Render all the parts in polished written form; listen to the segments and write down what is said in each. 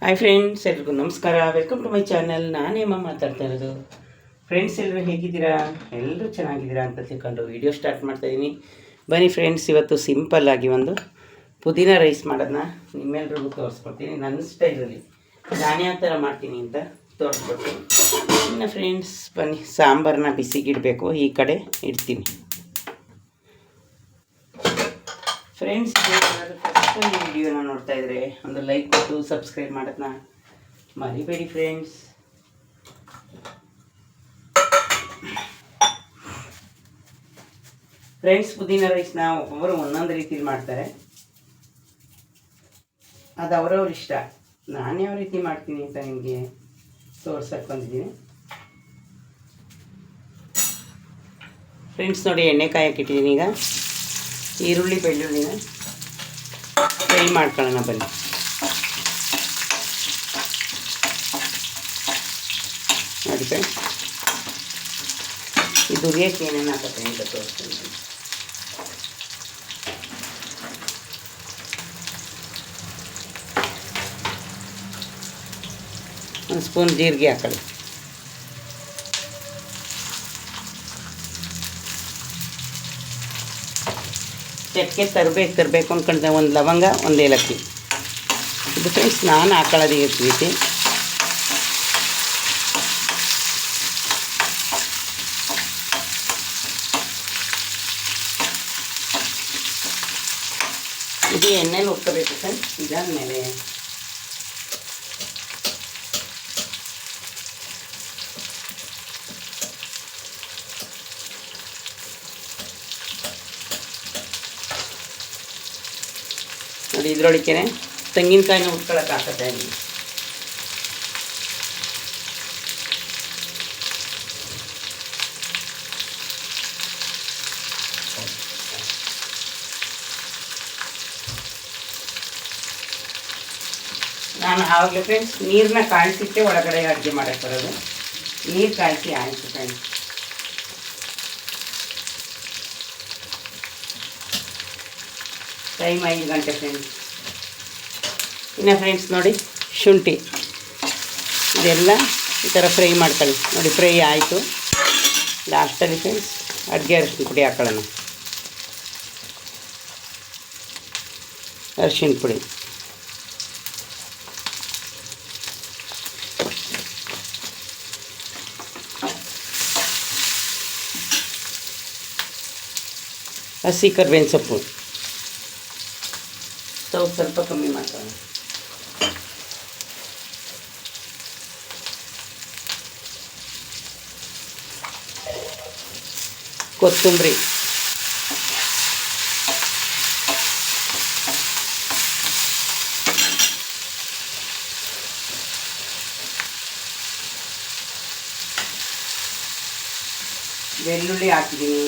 Hi friends, ಎಲ್ರಿಗೂ ನಮಸ್ಕಾರ. Welcome to my channel. ನಾನೇಮ್ಮ ಮಾತಾಡ್ತಾ ಇರೋದು. ಫ್ರೆಂಡ್ಸ್, ಎಲ್ಲರೂ ಹೇಗಿದ್ದೀರಾ? ಎಲ್ಲರೂ ಚೆನ್ನಾಗಿದ್ದೀರಾ ಅಂತ ತಿಳ್ಕೊಂಡು ವಿಡಿಯೋ ಸ್ಟಾರ್ಟ್ ಮಾಡ್ತಾಯಿದ್ದೀನಿ. ಬನ್ನಿ ಫ್ರೆಂಡ್ಸ್, ಇವತ್ತು ಸಿಂಪಲ್ಲಾಗಿ ಒಂದು ಪುದೀನ ರೈಸ್ ಮಾಡೋದನ್ನ ನಿಮ್ಮೆಲ್ರಿಗೂ ತೋರಿಸ್ಕೊಡ್ತೀನಿ. ನನ್ನ ಸ್ಟೈಲಲ್ಲಿ ನಾನು ಯಾವ ಥರ ಮಾಡ್ತೀನಿ ಅಂತ ತೋರಿಸ್ಕೊಡ್ತೀನಿ. ಇನ್ನು ಫ್ರೆಂಡ್ಸ್ ಬನ್ನಿ, ಸಾಂಬಾರನ್ನ ಬಿಸಿಗಿಡಬೇಕು. ಈ ಕಡೆ ಇಡ್ತೀನಿ. ಫ್ರೆಂಡ್ಸ್, ಫಸ್ಟ್ ವಿಡಿಯೋನ ನೋಡ್ತಾ ಇದ್ರೆ ಒಂದು ಲೈಕ್ ಕೊಟ್ಟು ಸಬ್ಸ್ಕ್ರೈಬ್ ಮಾಡೋದನ್ನ ಮರಿಬೇಡಿ ಫ್ರೆಂಡ್ಸ್. ಪುದೀನ ರೈಸ್ನ ಒಬ್ಬೊಬ್ಬರು ಒಂದೊಂದು ರೀತಿಲಿ ಮಾಡ್ತಾರೆ. ಅದು ಅವರವ್ರ ಇಷ್ಟ. ನಾನು ಯಾವ ರೀತಿ ಮಾಡ್ತೀನಿ ಅಂತ ನಿಮಗೆ ತೋರ್ಸಕ್ಕೆ ಬಂದಿದ್ದೀನಿ. ಫ್ರೆಂಡ್ಸ್ ನೋಡಿ, ಎಣ್ಣೆ ಕಾಯಕ್ಕಿಟ್ಟಿದ್ದೀನಿ. ಈಗ ಈರುಳ್ಳಿ ಬೆಳ್ಳುಳ್ಳಿನ ಫ್ರೈ ಮಾಡ್ಕೊಳ್ಳೋಣ ಬನ್ನಿ. ನೋಡಿ ಫ್ರೆಂಡ್ಸ್, ಇದು ಹುರಿಯೋಕ್ಕೆ ಏನೇನು ಹಾಕತ್ತೆ ಅಂತ ತೋರಿಸ್ತೀನಿ. ಒಂದು ಸ್ಪೂನ್ ಜೀರಿಗೆ ಹಾಕೊಳ್ಳಿ. ಚಕ್ಕೆ ತರಬೇಕು ಅಂದ್ಕೊಂಡ್ರೆ ಒಂದು ಲವಂಗ, ಒಂದು ಏಲಕ್ಕಿ. ಇದು ಫ್ರೆಂಡ್ಸ್ ನಾನು ಹಾಕೊಳ್ಳೋದು ಈ ರೀತಿ. ಇದು ಎಣ್ಣೆಲಿ ಹುರ್ಕೋಬೇಕು ಫ್ರೆಂಡ್ಸ್. ಇದಾದಮೇಲೆ ನೋಡಿ, ಇದರೊಳಗೆ ತೆಂಗಿನಕಾಯಿನ ಹುರ್ಕೊಳಕ್ಕೆ ಹಾಕತ್ತೆ. ನಾನು ಆವಾಗಲೇ ಫ್ರೆಂಡ್ಸ್ ನೀರನ್ನ ಕಾಯಿಸಿಟ್ಟೆ ಒಳಗಡೆ ಅಡುಗೆ ಮಾಡೋಕ್ಕೆ ಬರೋದು. ನೀರು ಕಾಯಿಸಿ ಆಯಿತು ಫ್ರೆಂಡ್ಸ್. ಟೈಮ್ 5 ಗಂಟೆ ಫ್ರೆಂಡ್ಸ್. ಇನ್ನು ಫ್ರೆಂಡ್ಸ್ ನೋಡಿ, ಶುಂಠಿ ಇದೆಲ್ಲ ಈ ಥರ ಫ್ರೈ ಮಾಡ್ಕೊಳ್ಳಿ. ನೋಡಿ, ಫ್ರೈ ಆಯಿತು. ಲಾಸ್ಟಲ್ಲಿ ಫ್ರೆಂಡ್ಸ್ ಅಡುಗೆ ಅರಿಶಿನ ಪುಡಿ ಹಾಕೊಳ್ಳೋಣ. ಅರಿಶಿನ ಪುಡಿ, ಹಸಿ ಕರಿಬೇವಿನ ಸೊಪ್ಪು. ಸ್ಟವ್ ಸ್ವಲ್ಪ ಕಮ್ಮಿ ಮಾಡ್ಕೊಳ್ಳೋಣ. ಕೊತ್ತಂಬರಿ, ಬೆಳ್ಳುಳ್ಳಿ ಹಾಕಿದ್ದೀನಿ.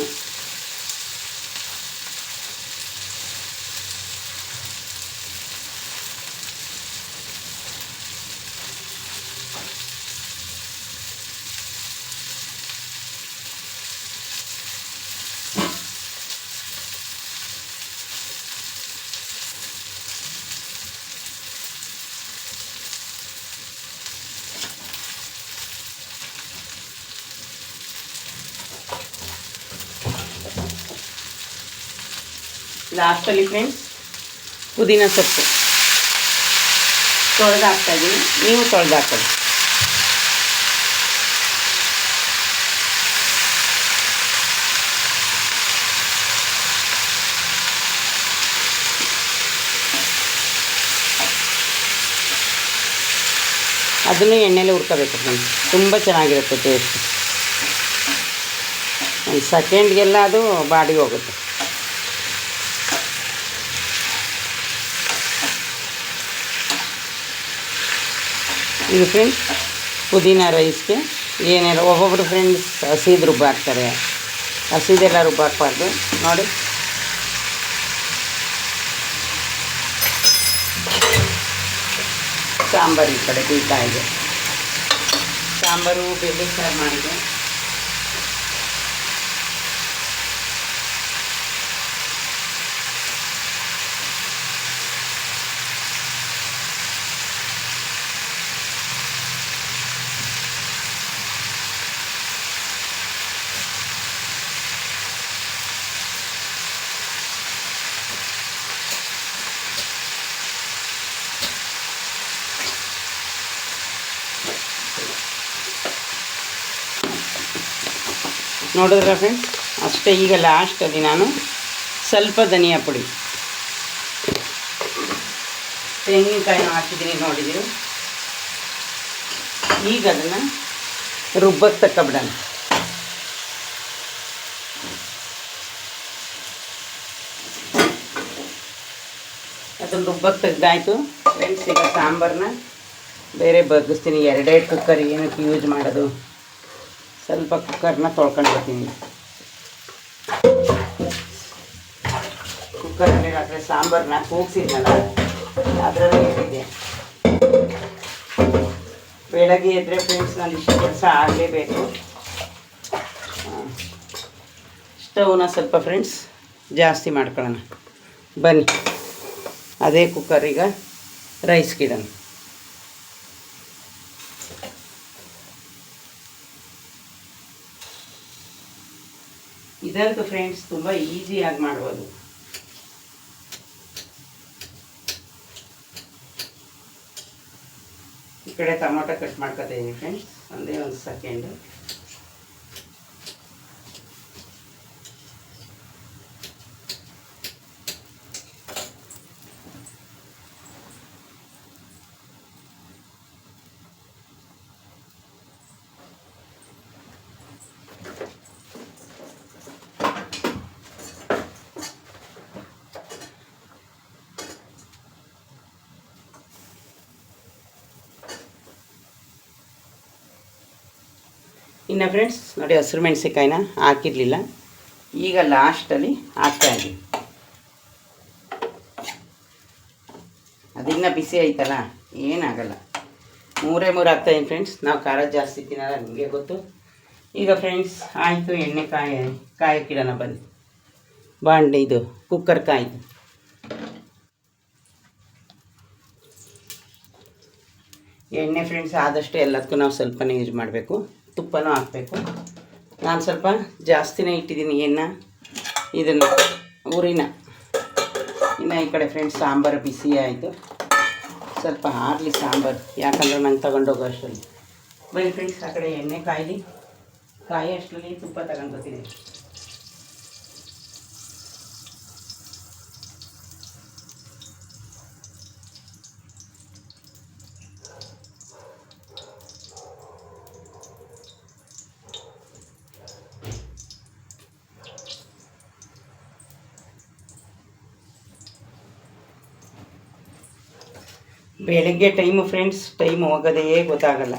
ಲಾಸ್ಟಲ್ಲಿ ಫ್ರೆಂಡ್ಸ್ ಪುದೀನ ಸೊಪ್ಪು ತೊಳೆದು ಹಾಕ್ತಾಯಿದ್ದೀನಿ. ನೀವು ತೊಳೆದು ಹಾಕೊಳ್ಳಿ. ಅದನ್ನು ಎಣ್ಣೆಲೆ ಹುರ್ಕೋಬೇಕು ಫ್ರೆಂಡ್ಸ್. ತುಂಬ ಚೆನ್ನಾಗಿರುತ್ತೆ ಟೇಸ್ಟ್. ಒಂದು ಸೆಕೆಂಡ್ಗೆಲ್ಲ ಅದು ಬಾಡಿಗೆ ಹೋಗುತ್ತೆ. ಇದು ಫ್ರೆಂಡ್ಸ್ ಪುದೀನ ರೈಸ್ಗೆ ಏನೆಲ್ಲ ಒಬ್ಬೊಬ್ಬರು ಫ್ರೆಂಡ್ಸ್ ಹಸಿದು ರುಬ್ಬ ಹಾಕ್ತಾರೆ. ಹಸಿದೆಲ್ಲ ರುಬ್ಬ ಹಾಕ್ಬಾರ್ದು. ನೋಡಿ, ಸಾಂಬಾರು ಈ ಕಡೆ ಕುಯ್ತಾ ಇದೆ. ಸಾಂಬಾರು ಬೆಳ್ಳಿ ಸಾರು ಮಾಡಿದೆ. ನೋಡಿದ್ರೆ ಫ್ರೆಂಡ್ಸ್ ಅಷ್ಟೇ. ಈಗ ಲಾಸ್ಟಲ್ಲಿ ನಾನು ಸ್ವಲ್ಪ ಧನಿಯಾ ಪುಡಿ, ತೆಂಗಿನಕಾಯಿನೂ ಹಾಕಿದ್ದೀನಿ ನೋಡಿದ್ದೀವಿ. ಈಗ ಅದನ್ನು ರುಬ್ಬಕ್ಕೆ ತಕ್ಕೊಬಿಡೋಣ. ಅದನ್ನು ರುಬ್ಬಕ್ಕೆ ತೆಗ್ದಾಯ್ತು ಫ್ರೆಂಡ್ಸ್. ಈಗ ಸಾಂಬಾರನ್ನ ಬೇರೆ ಬಗ್ಗಿಸ್ತೀನಿ. 2 ಕುಕ್ಕರ್ ಏನಕ್ಕೆ ಯೂಸ್ ಮಾಡೋದು, ಸ್ವಲ್ಪ ಕುಕ್ಕರ್ನ ತೊಳ್ಕೊಂಡು ಬರ್ತೀನಿ. ಕುಕ್ಕರಲ್ಲಿ ರಾತ್ರಿ ಸಾಂಬಾರನ್ನ ಕೂಗಿಸಿದ್ನಲ್ಲ, ಅದರಲ್ಲಿ ಏನಿದೆ ಬೆಳಗ್ಗೆ ಎದ್ದರೆ ಫ್ರೆಂಡ್ಸ್ ನಾನು ಇಷ್ಟು ಕೆಲಸ ಆಗಲೇಬೇಕು. ಸ್ಟವ್ನ ಸ್ವಲ್ಪ ಫ್ರೆಂಡ್ಸ್ ಜಾಸ್ತಿ ಮಾಡ್ಕೊಳ್ಳೋಣ ಬನ್ನಿ. ಅದೇ ಕುಕ್ಕರಿಗೆ ರೈಸ್ಗಿಡೋಣ. ಇದಂತೂ ಫ್ರೆಂಡ್ಸ್ ತುಂಬ ಈಸಿಯಾಗಿ ಮಾಡ್ಬೋದು. ಈ ಕಡೆ ಟೊಮೊಟೊ ಕಟ್ ಮಾಡ್ಕೊತಾ ಇದ್ದೀನಿ ಫ್ರೆಂಡ್ಸ್, ಒಂದೇ ಒಂದು ಸೆಕೆಂಡು. ಇನ್ನು ಫ್ರೆಂಡ್ಸ್ ನೋಡಿ, ಹಸಿರು ಮೆಣಸಿನ್ಕಾಯಿನ ಹಾಕಿರಲಿಲ್ಲ, ಈಗ ಲಾಸ್ಟಲ್ಲಿ ಹಾಕ್ತಾಯಿದ್ವಿ. ಅದಿನ್ನ ಬಿಸಿ ಐತಲ್ಲ, ಏನಾಗಲ್ಲ. 3 ಹಾಕ್ತಾಯಿದ್ದೀನಿ ಫ್ರೆಂಡ್ಸ್. ನಾವು ಖಾರ ಜಾಸ್ತಿ ತಿನ್ನಲ್ಲ, ನಿಮಗೆ ಗೊತ್ತು. ಈಗ ಫ್ರೆಂಡ್ಸ್ ಆಯಿತು, ಎಣ್ಣೆ ಕಾಯಕ್ಕಿಡೋಣ ಬನ್ನಿ. ಬಾಂಡೆ ಇದು ಕುಕ್ಕರ್ ಕಾಯ್ತು. ಎಣ್ಣೆ ಫ್ರೆಂಡ್ಸ್ ಆದಷ್ಟು ಎಲ್ಲದಕ್ಕೂ ನಾವು ಸ್ವಲ್ಪನೇ ಯೂಸ್ ಮಾಡಬೇಕು. ತುಪ್ಪನೂ ಹಾಕಬೇಕು. ನಾನು ಸ್ವಲ್ಪ ಜಾಸ್ತಿನೇ ಇಟ್ಟಿದ್ದೀನಿ ಎಣ್ಣೆ, ಇದನ್ನು ಉರಿನ. ಇನ್ನು ಈ ಕಡೆ ಫ್ರೆಂಡ್ಸ್ ಸಾಂಬಾರು ಬಿಸಿ ಆಯಿತು. ಸ್ವಲ್ಪ ಆರಲಿ ಸಾಂಬಾರು, ಯಾಕಂದರೆ ನಂಗೆ ತಗೊಂಡೋಗೋ ಅಷ್ಟರಲ್ಲಿ. ಬನ್ನಿ ಫ್ರೆಂಡ್ಸ್, ಆ ಕಡೆ ಎಣ್ಣೆ ಕಾಯಿ ಅಷ್ಟರಲ್ಲಿ ತುಪ್ಪ ತಗೊಂಡ್ಬರ್ತೀನಿ. ಬೆಳಗ್ಗೆ ಟೈಮು ಫ್ರೆಂಡ್ಸ್, ಟೈಮ್ ಹೋಗೋದೇ ಗೊತ್ತಾಗಲ್ಲ.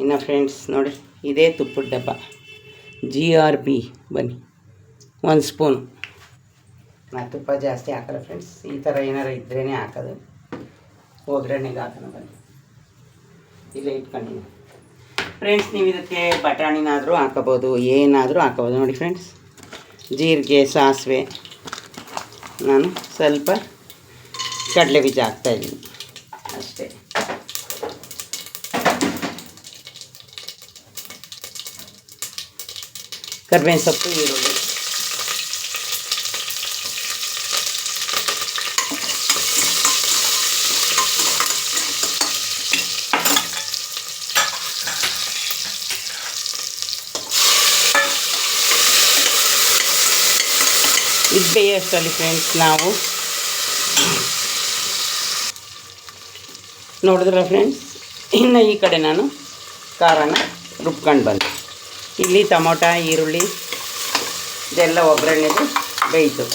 ಇನ್ನು ಫ್ರೆಂಡ್ಸ್ ನೋಡಿ, ಇದೇ ತುಪ್ಪದ ಡಬ್ಬ GRB. ಬನ್ನಿ, 1 ಸ್ಪೂನು. ನಾನು ತುಪ್ಪ ಜಾಸ್ತಿ ಹಾಕಲ್ಲ ಫ್ರೆಂಡ್ಸ್, ಈ ಥರ ಏನಾರು ಇದ್ರೇ ಹಾಕೋದು. ಒಗ್ಗರಣೆಗೆ ಹಾಕೋಣ ಬನ್ನಿ. ಇಲ್ಲೇ ಇಟ್ಕೊಂಡಿದ್ದೀನಿ ಫ್ರೆಂಡ್ಸ್. ನೀವು ಇದಕ್ಕೆ ಬಟಾಣಿನಾದರೂ ಹಾಕೋಬೋದು, ಏನಾದರೂ ಹಾಕೋಬೋದು. ನೋಡಿ ಫ್ರೆಂಡ್ಸ್, ಜೀರಿಗೆ, ಸಾಸಿವೆ, ನಾನು ಸ್ವಲ್ಪ ಕಡಲೆ ಬೀಜ ಹಾಕ್ತಾಯಿದ್ದೀನಿ ಅಷ್ಟೇ. ಕರಿಬೇವಿನ ಸೊಪ್ಪು, ಈರುಳ್ಳಿ. ಇದು ಬೇಯಷ್ಟರಲ್ಲಿ ಫ್ರೆಂಡ್ಸ್ ನಾವು ನೋಡಿದ್ರೆ ಫ್ರೆಂಡ್ಸ್, ಇನ್ನು ಈ ಕಡೆ ನಾನು ಖಾರನ ರುಬ್ಕೊಂಡು ಬಂದೆ. ಇಲ್ಲಿ ಟೊಮೊಟೊ, ಈರುಳ್ಳಿ ಇದೆಲ್ಲ ಒಗ್ಗರಣೆದು ಬೇಯಿತು.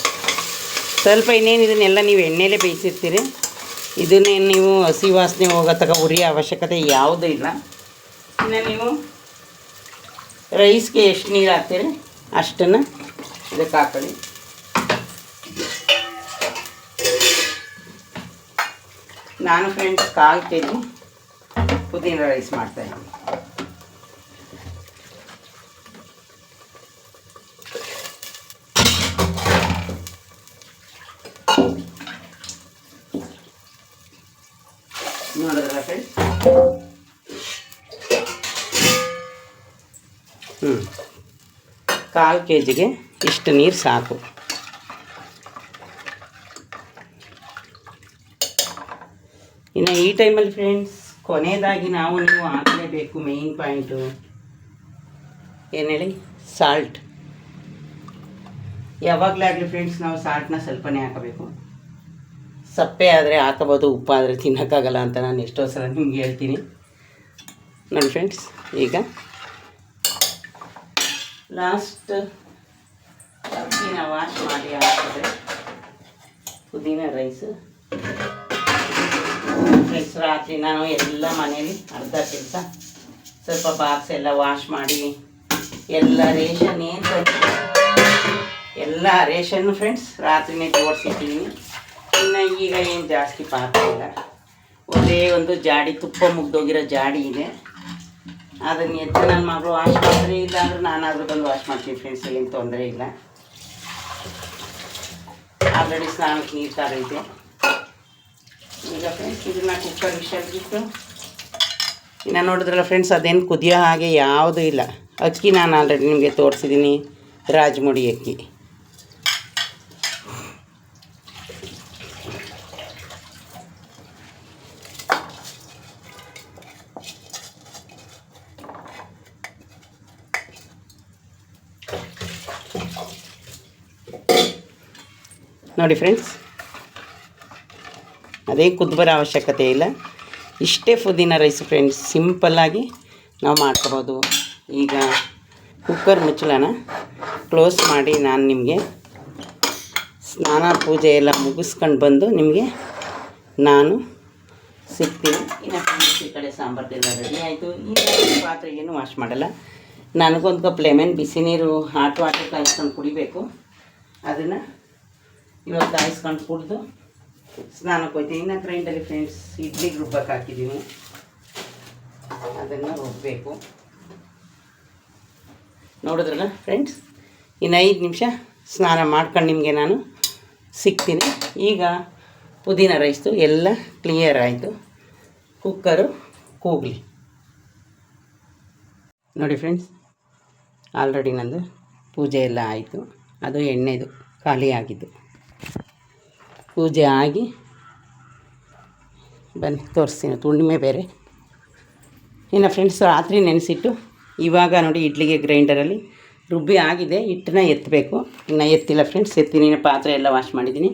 ಸ್ವಲ್ಪ ಇನ್ನೇನು ಇದನ್ನೆಲ್ಲ ನೀವು ಎಣ್ಣೆಲೇ ಬೇಯಿಸಿರ್ತೀರಿ. ಇದನ್ನೇ ನೀವು ಹಸಿ ವಾಸನೆ ಹೋಗೋ ತನಕ ಉರಿಯೋ ಅವಶ್ಯಕತೆ ಯಾವುದೂ ಇಲ್ಲ. ಇನ್ನು ನೀವು ರೈಸ್ಗೆ ಎಷ್ಟು ನೀರು ಹಾಕ್ತೀರಿ ಅಷ್ಟನ್ನು ಇದಕ್ಕೆ ಹಾಕೊಳ್ಳಿ. ನಾನು ಫ್ರೆಂಡ್ಸ್ 1/4 kg ಪುದೀನ ರೈಸ್ ಮಾಡ್ತಾಯಿದ್ದೀನಿ. ನೋಡಿದ್ರಲ್ಲ ಫ್ರೆಂಡ್ಸ್, 1/4 kgಗೆ ಇಷ್ಟು ನೀರು ಸಾಕು. ಇನ್ನು ಈ ಟೈಮಲ್ಲಿ ಫ್ರೆಂಡ್ಸ್ ಕೊನೆಯದಾಗಿ ನೀವು ಹಾಕಲೇಬೇಕು ಮೇಯ್ನ್ ಪಾಯಿಂಟು. ಏನು ಹೇಳಿ, ಸಾಲ್ಟ್. ಯಾವಾಗಲೇ ಆಗಲಿ ಫ್ರೆಂಡ್ಸ್, ನಾವು ಸಾಲ್ಟನ್ನ ಸ್ವಲ್ಪನೇ ಹಾಕಬೇಕು. ಸಪ್ಪೆ ಆದರೆ ಹಾಕಬೋದು, ಉಪ್ಪಾದರೆ ತಿನ್ನೋಕ್ಕಾಗಲ್ಲ ಅಂತ ನಾನು ಎಷ್ಟೋ ಸಲ ನಿಮ್ಗೆ ಹೇಳ್ತೀನಿ. ನೋಡಿ ಫ್ರೆಂಡ್ಸ್, ಈಗ ಲಾಸ್ಟ್ ಅಕ್ಕಿನ ವಾಶ್ ಮಾಡಿ ಹಾಕಿದ್ರೆ ಪುದೀನ ರೈಸು. ಫ್ರೆಂಡ್ಸ್, ರಾತ್ರಿ ನಾನು ಎಲ್ಲ ಮನೇಲಿ ಅರ್ಧ ಕೆಲಸ, ಸ್ವಲ್ಪ ಬಾಕ್ಸ್ ಎಲ್ಲ ವಾಶ್ ಮಾಡಿ ಎಲ್ಲ ರೇಷನ್ ಏನು ಎಲ್ಲ ರೇಷನ್ನು ಫ್ರೆಂಡ್ಸ್ ರಾತ್ರಿನೇ ಜೋಡಿಸಿಟ್ಟಿದ್ದೀನಿ. ಇನ್ನು ಈಗ ಏನು ಜಾಸ್ತಿ ಪಾತ್ರ ಇಲ್ಲ. ಒಂದೇ ಒಂದು ಜಾಡಿ ತುಪ್ಪ ಮುಗ್ದೋಗಿರೋ ಜಾಡಿ ಇದೆ, ಅದನ್ನು ಎದ್ದು ನನ್ನ ಮಗಳು ವಾಶ್ ಮಾಡಿದ್ರೆ, ಇಲ್ಲ ಅಂದ್ರೆ ನಾನಾದರೂ ಬಂದು ವಾಶ್ ಮಾಡ್ತೀನಿ ಫ್ರೆಂಡ್ಸ್, ಏನು ತೊಂದರೆ ಇಲ್ಲ. ಆಲ್ರೆಡಿ ಸ್ನಾನಕ್ಕೆ ನೀರು ತಾರೈತೆ. ಈಗ ಫ್ರೆಂಡ್ಸ್ ಇದನ್ನು ಕುಕ್ಕರ್ ವಿಷಲ್ಬಿಟ್ಟು, ಇನ್ನು ನೋಡಿದ್ರಲ್ಲ ಫ್ರೆಂಡ್ಸ್, ಅದೇನು ಕುದಿಯೋ ಹಾಗೆ ಯಾವುದೂ ಇಲ್ಲ. ಅಕ್ಕಿ ನಾನು ಆಲ್ರೆಡಿ ನಿಮಗೆ ತೋರಿಸಿದ್ದೀನಿ, ರಾಜಮುಡಿ ಅಕ್ಕಿ. ನೋಡಿ ಫ್ರೆಂಡ್ಸ್, ಅದೇ ಕುದ್ದು ಅವಶ್ಯಕತೆ ಇಲ್ಲ. ಇಷ್ಟೇ ಪುದೀನ ರೈಸ್ ಫ್ರೆಂಡ್ಸ್, ಸಿಂಪಲ್ಲಾಗಿ ನಾವು ಮಾಡ್ಕೋಬೋದು. ಈಗ ಕುಕ್ಕರ್ ಮುಚ್ಚಳನ ಕ್ಲೋಸ್ ಮಾಡಿ ನಾನು ನಿಮಗೆ ಸ್ನಾನ ಪೂಜೆ ಎಲ್ಲ ಮುಗಿಸ್ಕೊಂಡು ಬಂದು ನಿಮಗೆ ನಾನು ಸಿಗ್ತೀನಿ. ಇನ್ನು ಫ್ರೆಂಡ್ಸ್, ಈ ಕಡೆ ಸಾಂಬಾರ್ದೆಲ್ಲ ರೆಡಿ ಆಯಿತು. ಈಗ ಪಾತ್ರೆ ಏನು ವಾಶ್ ಮಾಡಲ್ಲ. ನನಗೊಂದು ಕಪ್ ಲೆಮನ್ ಬಿಸಿ ನೀರು ಹಾಟ್ ವಾಟರ್ ಕಾಯಿಸ್ಕೊಂಡು ಕುಡಿಬೇಕು. ಅದನ್ನು ಇವಾಗ ಕಾಯಿಸ್ಕೊಂಡು ಕುಡಿದು ಸ್ನಾನಕ್ಕೆ ಹೋಗ್ತೀನಿ. ಇನ್ನು ಗ್ರೈಂಡಲ್ಲಿ ಫ್ರೆಂಡ್ಸ್ ಇಡ್ಲಿಗೆ ರುಬ್ಬಕ್ಕೆ ಹಾಕಿದ್ದೀನಿ, ಅದನ್ನು ರುಬ್ಬಬೇಕು. ನೋಡಿದ್ರಲ್ಲ ಫ್ರೆಂಡ್ಸ್, ಇನ್ನು 5 ನಿಮಿಷ ಸ್ನಾನ ಮಾಡ್ಕೊಂಡು ನಿಮಗೆ ನಾನು ಸಿಗ್ತೀನಿ. ಈಗ ಪುದೀನ ರೈಸ್ದು ಎಲ್ಲ ಕ್ಲಿಯರ್ ಆಯಿತು. ಕುಕ್ಕರು ಕೂಗಲಿ. ನೋಡಿ ಫ್ರೆಂಡ್ಸ್, ಆಲ್ರೆಡಿ ನಂದು ಪೂಜೆ ಎಲ್ಲ ಆಯಿತು. ಅದು ಎಣ್ಣೆದು ಖಾಲಿ ಆಗಿದ್ದು. ಪೂಜೆ ಆಗಿ ಬನ್ನಿ ತೋರಿಸ್ತೀನಿ. ಹುಣ್ಣಿಮೆ ಬೇರೆ. ಇನ್ನು ಫ್ರೆಂಡ್ಸ್, ರಾತ್ರಿ ನೆನೆಸಿಟ್ಟು ಇವಾಗ ನೋಡಿ ಇಡ್ಲಿಗೆ ಗ್ರೈಂಡರಲ್ಲಿ ರುಬ್ಬಿ ಆಗಿದೆ. ಹಿಟ್ಟನ್ನ ಎತ್ತಬೇಕು. ಇನ್ನು ಎತ್ತಿಲ್ಲ ಫ್ರೆಂಡ್ಸ್, ಎತ್ತೀನಿ. ಪಾತ್ರೆ ಎಲ್ಲ ವಾಶ್ ಮಾಡಿದ್ದೀನಿ.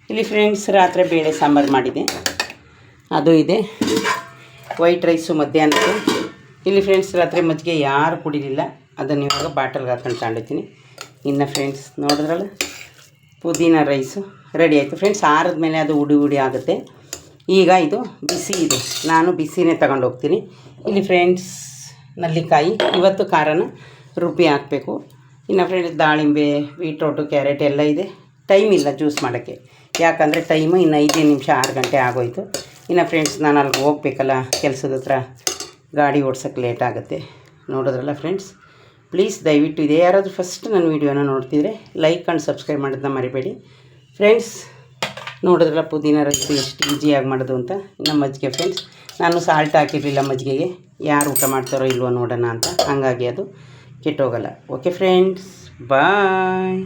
ಇಲ್ಲಿ ಫ್ರೆಂಡ್ಸ್, ರಾತ್ರಿ ಬೇಳೆ ಸಾಂಬಾರು ಮಾಡಿದೆ, ಅದು ಇದೆ. ವೈಟ್ ರೈಸು ಮಧ್ಯಾಹ್ನಕ್ಕೆ. ಇಲ್ಲಿ ಫ್ರೆಂಡ್ಸ್, ರಾತ್ರಿ ಮಜ್ಜಿಗೆ ಯಾರು ಕುಡಿಲಿಲ್ಲ, ಅದನ್ನು ಇವಾಗ ಬಾಟಲ್ಗೆ ಹಾಕೊಂಡು ತಗೊಂಡಿದ್ದೀನಿ. ಇನ್ನು ಫ್ರೆಂಡ್ಸ್ ನೋಡಿದ್ರಲ್ಲ, ಪುದೀನ ರೈಸು ರೆಡಿ ಆಯಿತು ಫ್ರೆಂಡ್ಸ್. ಆರಿದ ಮೇಲೆ ಅದು ಉಡಿ ಉಡಿ ಆಗುತ್ತೆ. ಈಗ ಇದು ಬಿಸಿ ಇದೆ, ನಾನು ಬಿಸಿನೇ ತಗೊಂಡು ಹೋಗ್ತೀನಿ. ಇಲ್ಲಿ ಫ್ರೆಂಡ್ಸ್, ನಲ್ಲಿಕಾಯಿ ಇವತ್ತು ಖಾರನ ರುಬ್ಬಿ ಹಾಕಬೇಕು. ಇನ್ನು ಫ್ರೆಂಡ್ಸ್, ದಾಳಿಂಬೆ, ಬೀಟ್ರೋಟು, ಕ್ಯಾರೆಟ್ ಎಲ್ಲ ಇದೆ. ಟೈಮ್ ಇಲ್ಲ ಜ್ಯೂಸ್ ಮಾಡೋಕ್ಕೆ, ಯಾಕಂದರೆ ಟೈಮು ಇನ್ನು 5 ನಿಮಿಷ 6 ಗಂಟೆ ಆಗೋಯ್ತು. ಇನ್ನು ಫ್ರೆಂಡ್ಸ್, ನಾನು ಅಲ್ಲಿಗೆ ಹೋಗ್ಬೇಕಲ್ಲ, ಕೆಲಸದ ಹತ್ರ ಗಾಡಿ ಓಡ್ಸೋಕ್ಕೆ ಲೇಟ್ ಆಗುತ್ತೆ. ನೋಡಿದ್ರಲ್ಲ ಫ್ರೆಂಡ್ಸ್, ಪ್ಲೀಸ್ ದಯವಿಟ್ಟು ಇದೇ ಯಾರಾದರೂ ಫಸ್ಟ್ ನನ್ನ ವೀಡಿಯೋನ ನೋಡ್ತಿದ್ರೆ ಲೈಕ್ ಆ್ಯಂಡ್ ಸಬ್ಸ್ಕ್ರೈಬ್ ಮಾಡೋದನ್ನ ಮರಿಬೇಡಿ ಫ್ರೆಂಡ್ಸ್. ನೋಡಿದ್ರಲ್ಲ ಪುದೀನ ರೈಸ್ ಎಷ್ಟು ಈಸಿಯಾಗಿ ಮಾಡೋದು ಅಂತ. ಇನ್ನು ಮಜ್ಜಿಗೆ ಫ್ರೆಂಡ್ಸ್, ನಾನು ಸಾಲ್ಟ್ ಹಾಕಿರಲಿಲ್ಲ ಮಜ್ಜಿಗೆಗೆ, ಯಾರು ಊಟ ಮಾಡ್ತಾರೋ ಇಲ್ವೋ ನೋಡೋಣ ಅಂತ, ಹಾಗಾಗಿ ಅದು ಕೆಟ್ಟೋಗಲ್ಲ. ಓಕೆ ಫ್ರೆಂಡ್ಸ್, ಬಾಯ್.